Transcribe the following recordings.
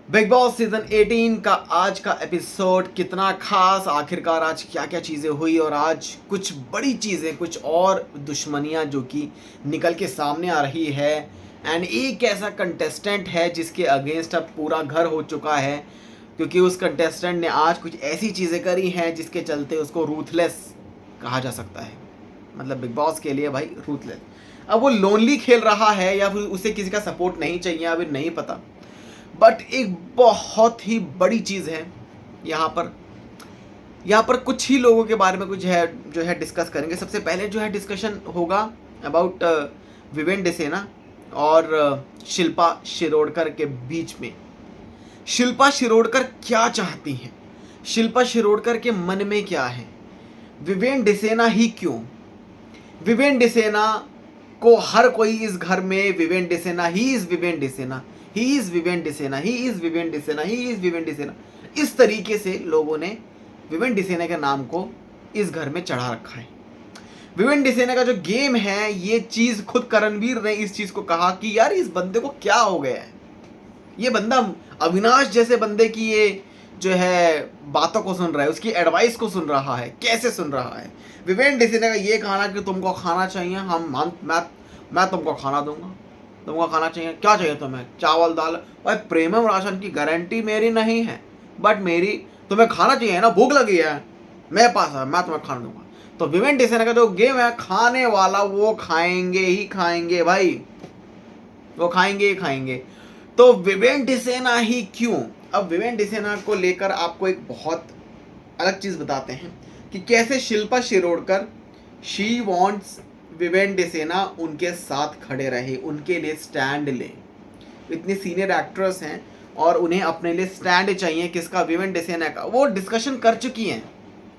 Big boss season 18 का आज का एपिसोड कितना खास, आखिरकार आज क्या क्या चीज़ें हुई और आज कुछ बड़ी चीज़ें, कुछ और दुश्मनियां जो कि निकल के सामने आ रही है। एंड एक ऐसा कंटेस्टेंट है जिसके अगेंस्ट अब पूरा घर हो चुका है, क्योंकि उस कंटेस्टेंट ने आज कुछ ऐसी चीज़ें करी हैं जिसके चलते उसको रूथलेस कहा जा सकता है। मतलब बिग बॉस के लिए भाई रूथलेस। अब वो लोनली खेल रहा है या फिर उसे किसी का सपोर्ट नहीं चाहिए, अभी नहीं पता। बट एक बहुत ही बड़ी चीज़ है यहाँ पर कुछ ही लोगों के बारे में कुछ है जो है डिस्कस करेंगे। सबसे पहले जो है डिस्कशन होगा अबाउट विवेन डिसेना और शिल्पा शिरोडकर के बीच में। शिल्पा शिरोडकर क्या चाहती हैं, शिल्पा शिरोडकर के मन में क्या है, विवेन डिसेना ही क्यों। विवेन डिसेना को हर कोई इस घर में Vivian Dsena, he is Vivian Dsena, he is Vivian Dsena, he is Vivian Dsena, he is Vivian Dsena, इस तरीके से लोगों ने विवेन डिसेना के नाम को इस घर में चढ़ा रखा है। विवेन डिसेना का जो गेम है, ये चीज खुद करणवीर ने इस चीज को कहा कि यार इस बंदे को क्या हो गया है, ये बंदा अविनाश जैसे बंदे की ये जो है बातों को सुन रहा है, उसकी एडवाइस को सुन रहा है, कैसे सुन रहा है। विवेन डिसेना का ये कहना कि तुमको खाना चाहिए, मैं तुमको खाना दूंगा, तुमको खाना चाहिए, क्या चाहिए तुम्हें, चावल दाल। भाई प्रीमियम राशन की गारंटी मेरी नहीं है, बट मेरी तुम्हें खाना चाहिए ना, भूख लगी है, मेरे पास है, मैं तुम्हें खाना दूंगा। तो विवेन डिसेना का जो गेम है, खाने वाला वो खाएंगे ही खाएंगे भाई, वो खाएंगे ही खाएंगे। तो विवेन डिसेना ही क्यों। अब विवेन डिसेना को लेकर आपको एक बहुत अलग चीज बताते हैं कि कैसे शिल्पा शिरोडकर, शी वांट्स विवेन डिसेना उनके साथ खड़े रहे, उनके लिए स्टैंड ले। इतनी सीनियर एक्ट्रेस हैं और उन्हें अपने लिए स्टैंड चाहिए, किसका, विवेन डिसेना का। वो डिस्कशन कर चुकी हैं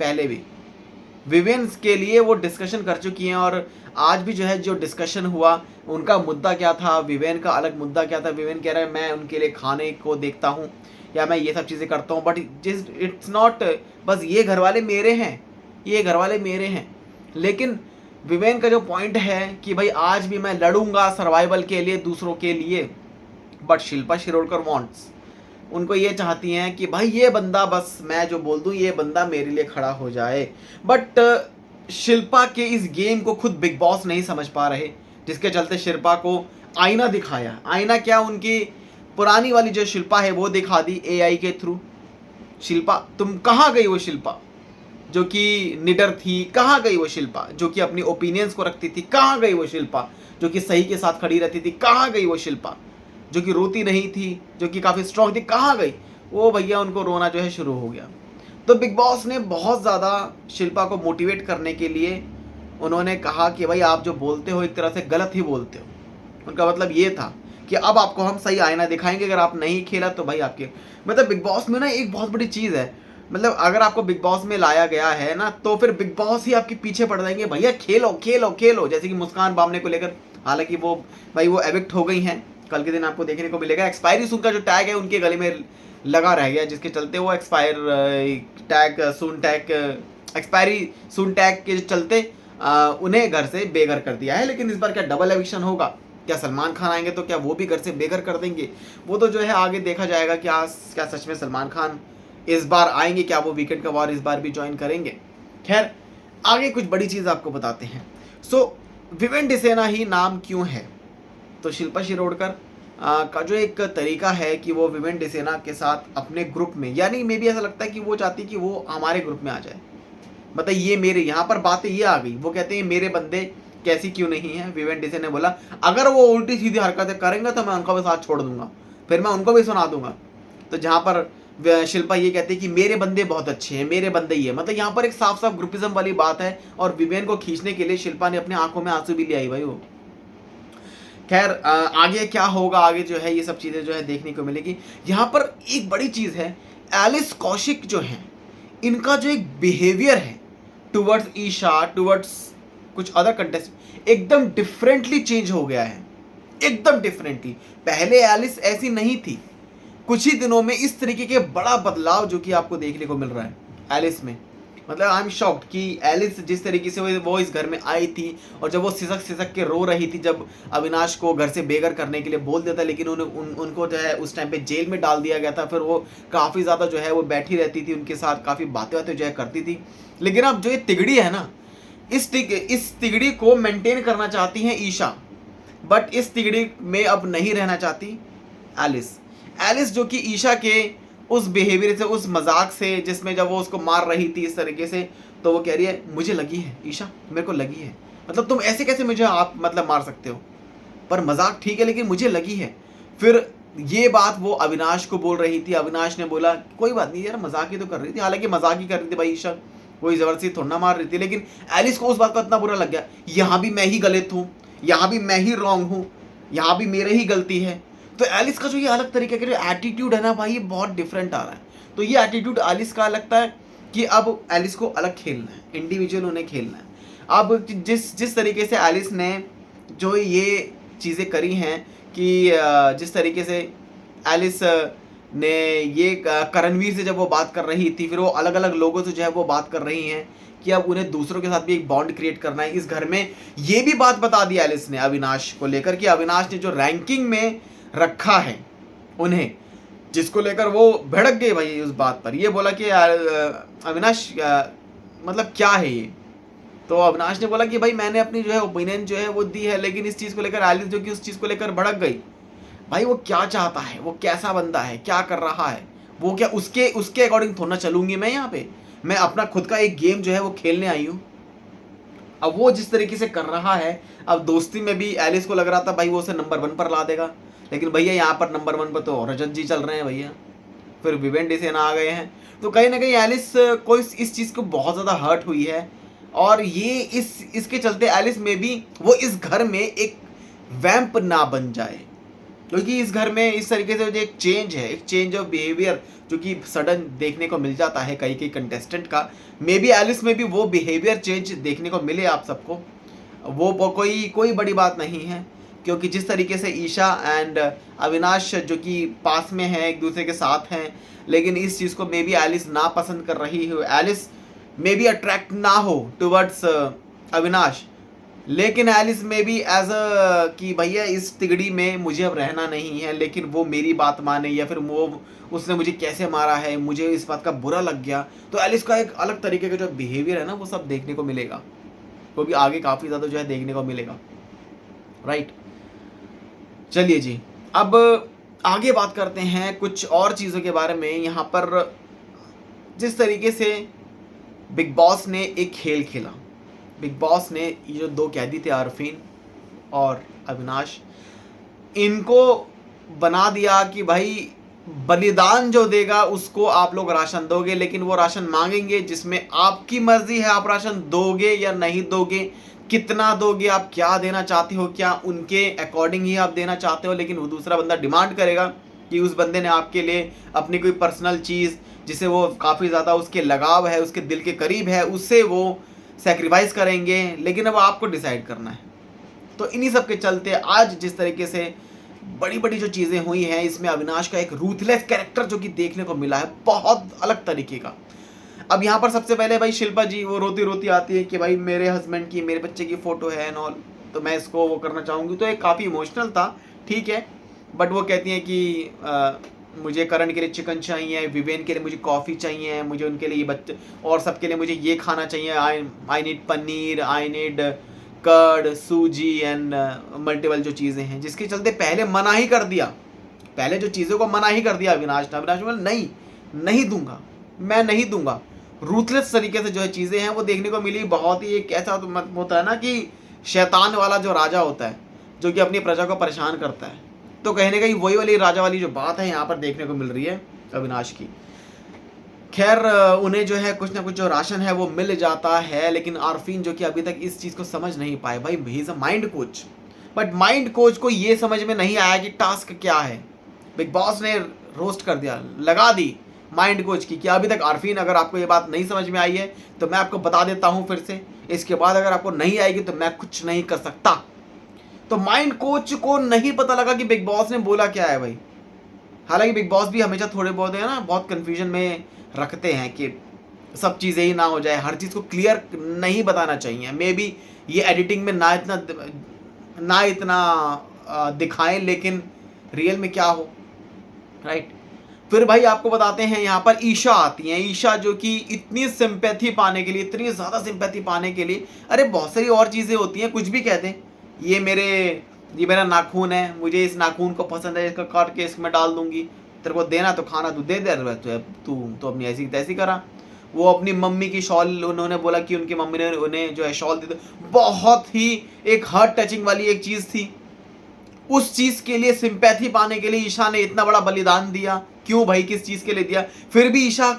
पहले भी, विवेन के लिए वो डिस्कशन कर चुकी हैं। और आज भी जो है जो डिस्कशन हुआ, उनका मुद्दा क्या था, विवेन का अलग मुद्दा क्या था। विवेन कह रहा है मैं उनके लिए खाने को देखता हूँ या मैं ये सब चीज़ें करता हूँ, बट इट्स नॉट, बस ये घर वाले मेरे हैं, ये घर वाले मेरे हैं। लेकिन विवेन का जो पॉइंट है कि भाई आज भी मैं लड़ूंगा सर्वाइवल के लिए, दूसरों के लिए। बट शिल्पा शिरोडकर वांट्स, उनको ये चाहती हैं कि भाई ये बंदा, बस मैं जो बोल दूं ये बंदा मेरे लिए खड़ा हो जाए। बट शिल्पा के इस गेम को खुद बिग बॉस नहीं समझ पा रहे, जिसके चलते शिल्पा को आईना दिखाया। आईना क्या, उनकी पुरानी वाली जो शिल्पा है वो दिखा दी एआई के थ्रू। शिल्पा तुम कहाँ गई, वो शिल्पा जो कि निडर थी, कहाँ गई वो शिल्पा जो कि अपनी ओपिनियंस को रखती थी, कहाँ गई वो शिल्पा जो कि सही के साथ खड़ी रहती थी, कहाँ गई वो शिल्पा जो कि रोती नहीं थी, जो कि काफ़ी स्ट्रांग थी, कहाँ गई वो। भैया उनको रोना जो है शुरू हो गया। तो बिग बॉस ने बहुत ज़्यादा शिल्पा को मोटिवेट करने के लिए उन्होंने कहा कि भाई आप जो बोलते हो एक तरह से गलत ही बोलते हो। उनका मतलब ये था कि अब आपको हम सही आईना दिखाएंगे, अगर आप नहीं खेला तो भाई आपके, मतलब बिग बॉस में ना एक बहुत बड़ी चीज़ है, मतलब अगर आपको बिग बॉस में लाया गया है ना, तो फिर बिग बॉस ही आपके पीछे पड़ जाएंगे, भैया खेलो खेलो खेलो। जैसे कि मुस्कान बामने को लेकर, हालांकि वो भाई वो एविक्ट हो गई हैं, कल के दिन आपको देखने को मिलेगा। एक्सपायरी सून का जो टैग है उनके गले में लगा रह गया, जिसके चलते वो एक्सपायरी सून टैग के चलते उन्हें घर से बेघर कर दिया है। लेकिन इस बार क्या डबल एविक्शन होगा, क्या सलमान खान आएंगे तो क्या वो भी घर से बेघर कर देंगे, वो तो जो है आगे देखा जाएगा। क्या सच में सलमान खान इस बार आएंगे, क्या वो वीकेंड का वॉर इस बार भी ज्वाइन करेंगे। खैर आगे कुछ बड़ी चीज़ आपको बताते हैं। सो विवेन डिसेना ही नाम क्यों है, तो शिल्पा शिरोडकर का जो एक तरीका है कि वो विवेन डिसेना के साथ अपने ग्रुप में, यानी मे भी ऐसा लगता है कि वो चाहती कि वो हमारे ग्रुप में आ जाए। मतलब ये मेरे यहाँ पर बातें ये आ गई, वो कहते हैं मेरे बंदे कैसी क्यों नहीं है। विवेन डिसेना ने बोला अगर वो उल्टी सीधी हरकतें करेंगे तो मैं उनका भी साथ छोड़ दूंगा, फिर मैं उनको भी सुना दूंगा। तो जहाँ पर शिल्पा ये कहती है कि मेरे बंदे बहुत अच्छे हैं, मेरे बंदे ही है, मतलब यहाँ पर एक साफ साफ ग्रुपिज्म वाली बात है। और विवेन को खींचने के लिए शिल्पा ने अपनी आंखों में आंसू भी ले आई भाई वो। खैर आगे क्या होगा, आगे जो है ये सब चीज़ें जो है देखने को मिलेगी। यहाँ पर एक बड़ी चीज़ है, एलिस कौशिक जो है, इनका जो एक बिहेवियर है टुवर्ड्स ईशा, टुवर्ड्स कुछ अदर कंटेस्ट, एकदम डिफरेंटली चेंज हो गया है, एकदम डिफरेंटली। पहले एलिस ऐसी नहीं थी, कुछ ही दिनों में इस तरीके के बड़ा बदलाव जो कि आपको देखने को मिल रहा है एलिस में। मतलब आई एम शॉक्ड कि एलिस जिस तरीके से वो इस घर में आई थी, और जब वो सिसक सिसक के रो रही थी जब अविनाश को घर से बेघर करने के लिए बोल देता, लेकिन उनको जो है उस टाइम पे जेल में डाल दिया गया था। फिर वो काफ़ी ज़्यादा जो है वो बैठी रहती थी उनके साथ, काफ़ी बातें बातें जो है करती थी। लेकिन अब जो ये तिगड़ी है ना, इस तिगड़ी को मेंटेन करना चाहती हैं ईशा, बट इस तिगड़ी में अब नहीं रहना चाहती एलिस जो कि ईशा के उस बिहेवियर से, उस मजाक से, जिसमें जब वो उसको मार रही थी इस तरीके से, तो वो कह रही है मुझे लगी है ईशा, मेरे को लगी है, मतलब तुम ऐसे कैसे मुझे आप मतलब मार सकते हो, पर मजाक ठीक है लेकिन मुझे लगी है। फिर ये बात वो अविनाश को बोल रही थी। अविनाश ने बोला कोई बात नहीं यार, मजाक ही तो कर रही थी, हालांकि मजाक ही कर रही थी भाई ईशा, कोई जबरदस्ती थोड़ा ना मार रही थी। लेकिन एलिस को उस बात का इतना बुरा लग गया, यहाँ भी मैं ही गलत हूँ, यहाँ भी मैं ही रॉन्ग हूँ, यहाँ भी मेरे ही गलती है। तो एलिस का जो ये अलग तरीके का जो एटीट्यूड है ना भाई, ये बहुत डिफरेंट आ रहा है। तो ये एटीट्यूड एलिस का लगता है कि अब एलिस को अलग खेलना है, इंडिविजुअल उन्हें खेलना है। अब जिस तरीके से एलिस ने जो ये चीज़ें करी हैं कि जिस तरीके से एलिस ने ये करणवीर से जब वो बात कर रही थी, फिर वो अलग अलग लोगों से जो है वो बात कर रही हैं कि अब उन्हें दूसरों के साथ भी एक बॉन्ड क्रिएट करना है इस घर में। ये भी बात बता दी एलिस ने अविनाश को लेकर कि अविनाश ने जो रैंकिंग में रखा है उन्हें, जिसको लेकर वो भड़क गए भाई उस बात पर। ये बोला कि अविनाश मतलब क्या है ये, तो अविनाश ने बोला कि भाई मैंने अपनी जो है ओपिनियन जो है वो दी है, लेकिन इस चीज़ को लेकर एलिस जो कि उस चीज़ को लेकर भड़क गई। भाई वो क्या चाहता है, वो कैसा बंदा है, क्या कर रहा है, वो क्या उसके अकॉर्डिंग थोड़ा ना चलूंगी मैं यहाँ पे, मैं अपना खुद का एक गेम जो है वो खेलने आई हूँ। अब वो जिस तरीके से कर रहा है, अब दोस्ती में भी एलिस को लग रहा था भाई वो उसे नंबर 1 पर ला देगा, लेकिन भैया यहाँ पर नंबर 1 पर तो रजत जी चल रहे हैं भैया, फिर विवेन सेना आ गए हैं। तो कहीं ना कहीं एलिस को इस चीज़ को बहुत ज़्यादा हर्ट हुई है, और ये इसके चलते एलिस में भी वो इस घर में एक वैम्प ना बन जाए, क्योंकि इस घर में इस तरीके से जो एक चेंज ऑफ बिहेवियर जो कि सडन देखने को मिल जाता है कई कंटेस्टेंट का, मे बी एलिस में भी वो बिहेवियर चेंज देखने को मिले आप सबको। वो कोई बड़ी बात नहीं है, क्योंकि जिस तरीके से ईशा एंड अविनाश जो कि पास में हैं, एक दूसरे के साथ हैं, लेकिन इस चीज़ को मे बी एलिस ना पसंद कर रही हो, एलिस मे बी अट्रैक्ट ना हो टुवर्ड्स अविनाश, लेकिन एलिस में भी एज अ कि भैया इस तिगड़ी में मुझे अब रहना नहीं है, लेकिन वो मेरी बात माने, या फिर वो उसने मुझे कैसे मारा है, मुझे इस बात का बुरा लग गया। तो एलिस का एक अलग तरीके का जो बिहेवियर है ना, वो सब देखने को मिलेगा, वो भी आगे काफ़ी ज़्यादा जो है देखने को मिलेगा, राइट। चलिए जी, अब आगे बात करते हैं कुछ और चीज़ों के बारे में। यहाँ पर जिस तरीके से बिग बॉस ने एक खेल खेला, बिग बॉस ने ये जो 2 कैदी थे आरफीन और अविनाश, इनको बना दिया कि भाई बलिदान जो देगा उसको आप लोग राशन दोगे, लेकिन वो राशन मांगेंगे जिसमें आपकी मर्जी है आप राशन दोगे या नहीं दोगे, कितना दोगे, आप क्या देना चाहते हो, क्या उनके अकॉर्डिंग ही आप देना चाहते हो। लेकिन वो दूसरा बंदा डिमांड करेगा कि उस बंदे ने आपके लिए अपनी कोई पर्सनल चीज़ जिसे वो काफ़ी ज़्यादा उसके लगाव है, उसके दिल के करीब है, उससे वो सेक्रीफाइस करेंगे, लेकिन अब आपको डिसाइड करना है। तो इन्हीं सब के चलते आज जिस तरीके से बड़ी बड़ी जो चीज़ें हुई हैं, इसमें अविनाश का एक रूथलेस कैरेक्टर जो कि देखने को मिला है, बहुत अलग तरीके का। अब यहाँ पर सबसे पहले भाई शिल्पा जी वो रोती रोती आती है कि भाई मेरे हस्बैंड की, मेरे बच्चे की फ़ोटो है एंड ऑल, तो मैं इसको वो करना चाहूँगी। तो एक काफ़ी इमोशनल था, ठीक है, बट वो कहती हैं कि मुझे करण के लिए चिकन चाहिए, विवेन के लिए मुझे कॉफ़ी चाहिए, मुझे उनके लिए ये बच्चे और सबके लिए मुझे ये खाना चाहिए, I need paneer, I need curd, suji and multiple जो चीज़ें हैं, जिसके चलते पहले मना ही कर दिया, पहले जो चीज़ों को मना ही कर दिया अविनाश ने, नहीं दूंगा, मैं नहीं दूंगा। रूथलेस तरीके से जो है चीज़ें हैं वो देखने को मिली। बहुत ही एक ऐसा होता है ना कि शैतान वाला जो राजा होता है जो कि अपनी प्रजा को परेशान करता है, तो कहीं ना कहीं वही वाली राजा वाली जो बात है यहाँ पर देखने को मिल रही है अविनाश की। खैर उन्हें जो है कुछ ना कुछ जो राशन है वो मिल जाता है, लेकिन आरफीन जो कि अभी तक इस चीज़ को समझ नहीं पाए। भाई he is a mind coach, but mind coach को ये समझ में नहीं आया कि टास्क क्या है। बिग बॉस ने रोस्ट कर दिया, लगा दी माइंड कोच की कि अभी तक आरफीन अगर आपको ये बात नहीं समझ में आई है तो मैं आपको बता देता हूँ फिर से, इसके बाद अगर आपको नहीं आएगी तो मैं कुछ नहीं कर सकता। तो माइंड कोच को नहीं पता लगा कि बिग बॉस ने बोला क्या है भाई। हालांकि बिग बॉस भी हमेशा थोड़े बहुत है ना, बहुत कन्फ्यूजन में रखते हैं कि सब चीज़ें ही ना हो जाए, हर चीज़ को क्लियर नहीं बताना चाहिए। मे बी ये एडिटिंग में ना इतना दिखाएं, लेकिन रियल में क्या हो, राइट। फिर भाई आपको बताते हैं यहाँ पर ईशा आती हैं। ईशा जो कि इतनी सिंपैथी पाने के लिए, इतनी ज़्यादा सिंपैथी पाने के लिए, अरे बहुत सारी और चीज़ें होती हैं, कुछ भी कहते हैं, ये मेरा नाखून है, मुझे इस नाखून को पसंद है, इसका काट के इसमें डाल दूंगी, तेरे को देना तो खाना तू दे दे, तू तो अपनी ऐसी तैसी करा। वो अपनी मम्मी की शॉल, उन्होंने बोला कि उनकी मम्मी ने उन्हें जो है शॉल दी, बहुत ही एक हार्ट टचिंग वाली एक चीज़ थी। उस चीज़ के लिए सिंपैथी पाने के लिए ईशा ने इतना बड़ा बलिदान दिया। क्यों भाई, किस चीज़ के लिए दिया? फिर भी ईशा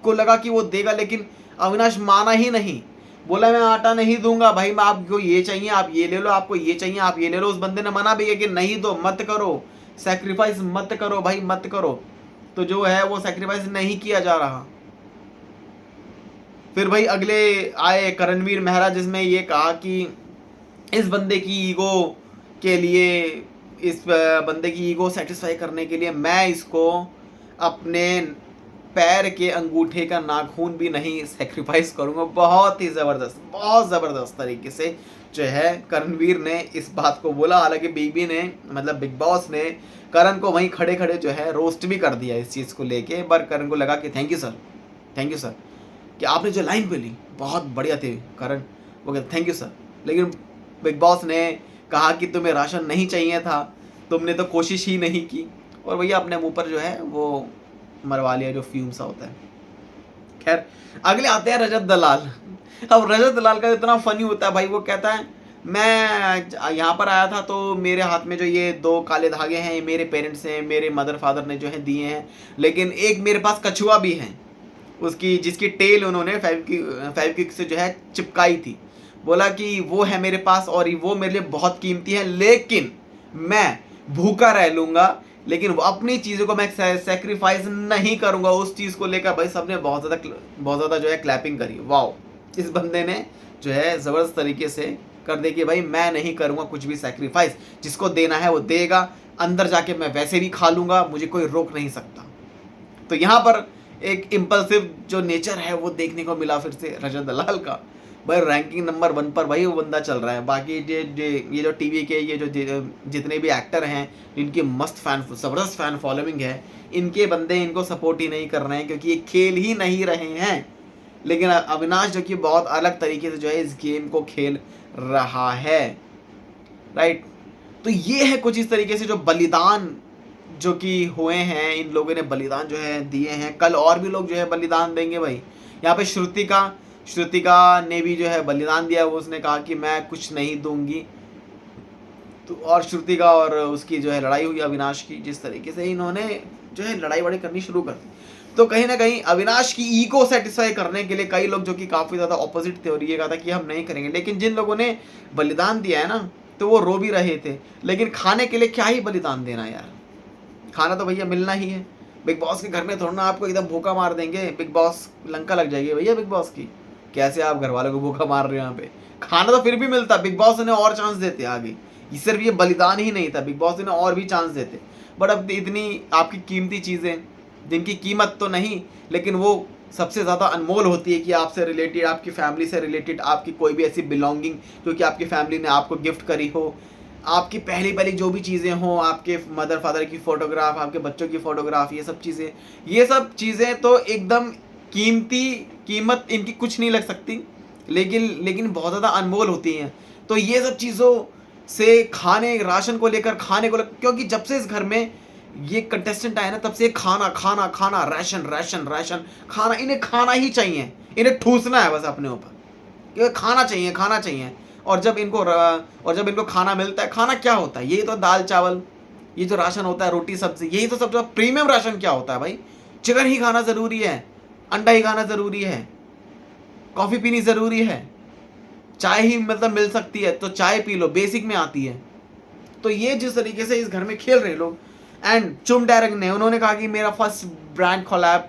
को लगा कि वो देगा, लेकिन अविनाश माना ही नहीं। बोला मैं आटा नहीं दूंगा भाई, मैं आपको ये चाहिए आप ये ले लो, आपको ये चाहिए आप ये ले लो। उस बंदे ने मना भी किया कि नहीं दो, मत करो, सेक्रीफाइस मत करो भाई, मत करो। तो जो है वो सेक्रीफाइस नहीं किया जा रहा। फिर भाई अगले आए करणवीर मेहरा, जिसमें ये कहा कि इस बंदे की ईगो के लिए, इस बंदे की ईगो सेटिस्फाई करने के लिए मैं इसको अपने पैर के अंगूठे का नाखून भी नहीं सेक्रीफाइस करूंगा। बहुत ही ज़बरदस्त, बहुत ज़बरदस्त तरीके से जो है करणवीर ने इस बात को बोला। हालांकि बीबी ने, मतलब बिग बॉस ने करण को वहीं खड़े खड़े जो है रोस्ट भी कर दिया इस चीज़ को लेके। पर करण को लगा कि थैंक यू सर कि आपने जो लाइन बोली बहुत बढ़िया थी करण, वो कहते थैंक यू सर। लेकिन बिग बॉस ने कहा कि तुम्हें राशन नहीं चाहिए था, तुमने तो कोशिश ही नहीं की, और भैया अपने मुंह पर जो है वो मरवा लिया, जो फ्यूम सा होता है। खैर अगले आते हैं रजत दलाल। अब रजत दलाल का इतना फनी होता है भाई, वो कहता है मैं यहाँ पर आया था तो मेरे हाथ में जो ये 2 काले धागे हैं, ये मेरे पेरेंट्स हैं, मेरे मदर फादर ने जो है दिए हैं, लेकिन एक मेरे पास कछुआ भी है, उसकी जिसकी टेल उन्होंने फेविक्विक से जो है चिपकाई थी। बोला कि वो है मेरे पास और वो मेरे लिए बहुत कीमती है, लेकिन मैं भूखा रह लूँगा, लेकिन अपनी चीज़ों को मैं सेक्रीफाइस नहीं करूँगा। उस चीज़ को लेकर भाई सबने बहुत ज़्यादा जो है क्लैपिंग करी। वाओ, इस बंदे ने जो है ज़बरदस्त तरीके से कर दे कि भाई मैं नहीं करूँगा कुछ भी सेक्रीफाइस, जिसको देना है वो देगा, अंदर जाके मैं वैसे भी खा लूँगा, मुझे कोई रोक नहीं सकता। तो यहाँ पर एक इम्पल्सिव जो नेचर है वो देखने को मिला फिर से रजत दलाल का। भाई रैंकिंग नंबर 1 पर भाई वो बंदा चल रहा है। बाकी ये जो टीवी के ये जो जितने भी एक्टर हैं, इनकी मस्त ज़बरदस्त फैन फॉलोइंग है, इनके बंदे इनको सपोर्ट ही नहीं कर रहे हैं, क्योंकि ये खेल ही नहीं रहे हैं। लेकिन अविनाश जो कि बहुत अलग तरीके से जो है इस गेम को खेल रहा है, राइट। तो ये है कुछ इस तरीके से जो बलिदान जो कि हुए हैं, इन लोगों ने बलिदान जो है दिए हैं। कल और भी लोग जो है बलिदान देंगे भाई। यहाँ पे श्रुतिका ने भी जो है बलिदान दिया। वो उसने कहा कि मैं कुछ नहीं दूंगी, तो और श्रुतिका और उसकी जो है लड़ाई हुई अविनाश की। जिस तरीके से इन्होंने जो है लड़ाई वड़ाई करनी शुरू कर दी, तो कहीं ना कहीं अविनाश की ईगो सेटिस्फाई करने के लिए कई लोग जो कि काफ़ी ज़्यादा ऑपोजिट थे और ये कहा था कि हम नहीं करेंगे, लेकिन जिन लोगों ने बलिदान दिया है ना, तो वो रो भी रहे थे। लेकिन खाने के लिए क्या ही बलिदान देना यार, खाना तो भैया मिलना ही है। बिग बॉस के घर में थोड़ा ना आपको एकदम भूखा मार देंगे, बिग बॉस लंका लग जाएगी भैया बिग बॉस की। कैसे आप घर वालों को भूखा मार रहे हो? यहाँ पे खाना तो फिर भी मिलता, बिग बॉस ने और चांस देते आगे। सिर्फ ये बलिदान ही नहीं था, बिग बॉस ने और भी चांस देते। बट अब इतनी आपकी कीमती चीज़ें जिनकी कीमत तो नहीं, लेकिन वो सबसे ज़्यादा अनमोल होती है कि आपसे रिलेटेड, आपकी फैमिली से रिलेटेड, आपकी कोई भी ऐसी बिलोंगिंग जो कि आपकी फैमिली ने आपको गिफ्ट करी हो, आपकी पहली जो भी चीज़ें हों, आपके मदर फादर की फ़ोटोग्राफ, आपके बच्चों की फ़ोटोग्राफ, ये सब चीज़ें तो एकदम कीमत इनकी कुछ नहीं लग सकती, लेकिन बहुत ज़्यादा अनमोल होती हैं। तो ये सब चीज़ों से राशन को लेकर क्योंकि जब से इस घर में ये कंटेस्टेंट आए ना, तब से खाना राशन खाना, इन्हें खाना ही चाहिए, इन्हें ठूसना है बस अपने ऊपर कि खाना चाहिए। और जब इनको खाना मिलता है, खाना क्या होता है? यही तो दाल चावल, ये जो राशन होता है, रोटी सब्जी, यही तो सबसे प्रीमियम राशन क्या होता है भाई? चिकन ही खाना ज़रूरी है, अंडा ही खाना ज़रूरी है, कॉफ़ी पीनी ज़रूरी है, चाय ही मतलब मिल सकती है तो चाय पी लो, बेसिक में आती है। तो ये जिस तरीके से इस घर में खेल रहे लोग, एंड चुम डायरेक्ट ने उन्होंने कहा कि मेरा फर्स्ट ब्रांड कोलैब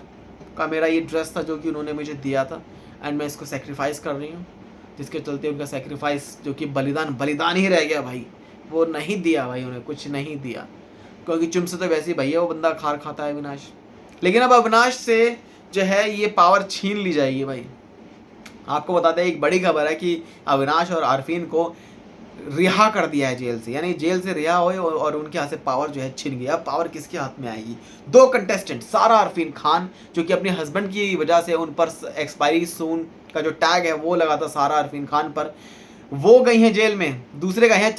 का मेरा ये ड्रेस था जो कि उन्होंने मुझे दिया था, एंड मैं इसको सेक्रीफाइस कर रही हूँ, जिसके चलते उनका सेक्रीफाइस जो कि बलिदान ही रह गया भाई। वो नहीं दिया भाई, उन्हें कुछ नहीं दिया, क्योंकि चुम से तो वैसे ही भैया वो बंदा खार खाता है अविनाश। लेकिन अब अविनाश से जो है ये पावर छीन ली जाएगी भाई। आपको बताते हैं एक बड़ी खबर है कि अविनाश और आरफीन को रिहा कर दिया है जेल से, यानी जेल से रिहा हुए और उनके हाथ से पावर जो है छिन गई। अब पावर किसके हाथ में आएगी? 2 कंटेस्टेंट, सारा अरफीन खान जो कि अपने हस्बैंड की वजह से उन पर एक्सपायरी सून का जो टैग है वो लगा था सारा अरफीन खान पर, वो गई हैं जेल में। दूसरे गए हैं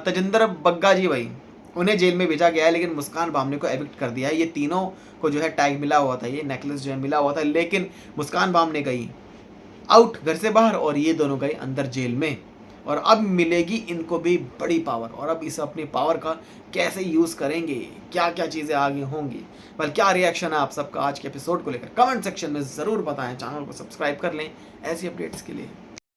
तजिंदर बग्गा जी भाई, उन्हें जेल में भेजा गया है, लेकिन मुस्कान बामने को एविक्ट कर दिया है। ये तीनों को जो है टैग मिला हुआ था, ये नेकलेस जो है मिला हुआ था, लेकिन मुस्कान बामने गई आउट घर से बाहर और ये दोनों गए अंदर जेल में। और अब मिलेगी इनको भी बड़ी पावर, और अब इस अपनी पावर का कैसे यूज़ करेंगे, क्या क्या चीज़ें आगे होंगी। पर क्या रिएक्शन है आप सबका आज के एपिसोड को लेकर, कमेंट सेक्शन में ज़रूर बताएं। चैनल को सब्सक्राइब कर लें ऐसी अपडेट्स के लिए।